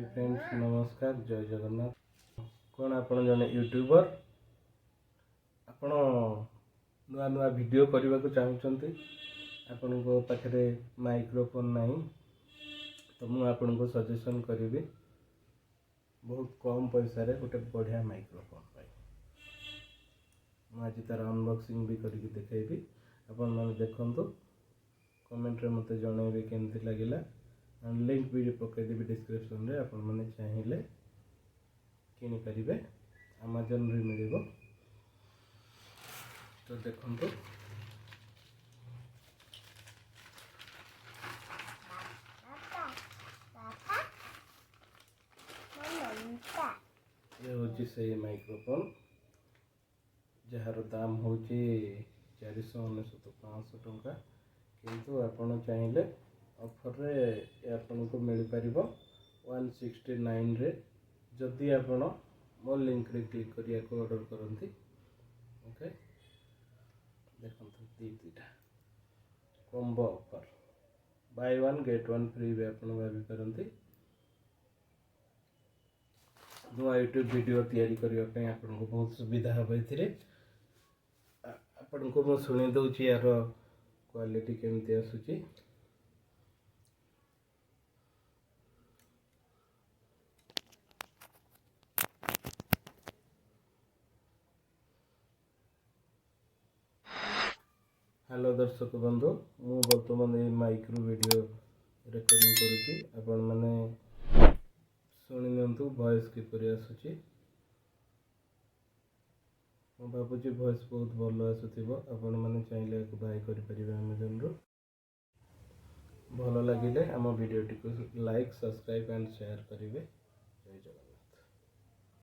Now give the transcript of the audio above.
Friends नमस्कार जय जगन्नाथ। कौन आपण जने यूट्यूबर आपण नुआ नुआ वीडियो करने को चाहते आपण को पाखे माइक्रोफोन नहीं तो मुझे आपन को सजेशन करी बहुत कम पैसा रे गोटे बढ़िया माइक्रोफोन पाई मुझे तार अनबॉक्सिंग भी करके देखेबी आपण माने देखंतु कमेंट रे मते जणेबे केमती लागिला लिंक भी पकईदेवी डिस्क्रिप्शन रे आपण माने चाहिए किनी परिबे अमेज़न रे मिलिबो तो देखंतु ये होची से माइक्रोफोन जार दाम होची 499 टंका किंतु आपण चाहिए ऑफर रे आपन को मिल पारिबो 169 रे जदि आपण मो लिंक रे क्लिक करिया को ऑर्डर करंती ओके देखंतु दीटा combo offer buy one get one free भी आपण भाबी करंती नुआ यूट्यूब वीडियो तैयारी करने पे आपन को बहुत सुविधा हम ए आपन को मैं शुणी दूची यार क्वालिटी केमती आसूची हेलो दर्शक बंधु मु बर्तमान ये माइक्रो वीडियो रिकॉर्डिंग करुची आपण माने शुणी नियंतु वॉइस किपरि आसूची मु भाबुची वॉइस बहुत भल आसुथिबो आपण माने चाहिले को बाय करि परिबे अमेज़न रो भल लागिले हम वीडियो टी को लाइक सब्सक्राइब एंड शेयर करिवे।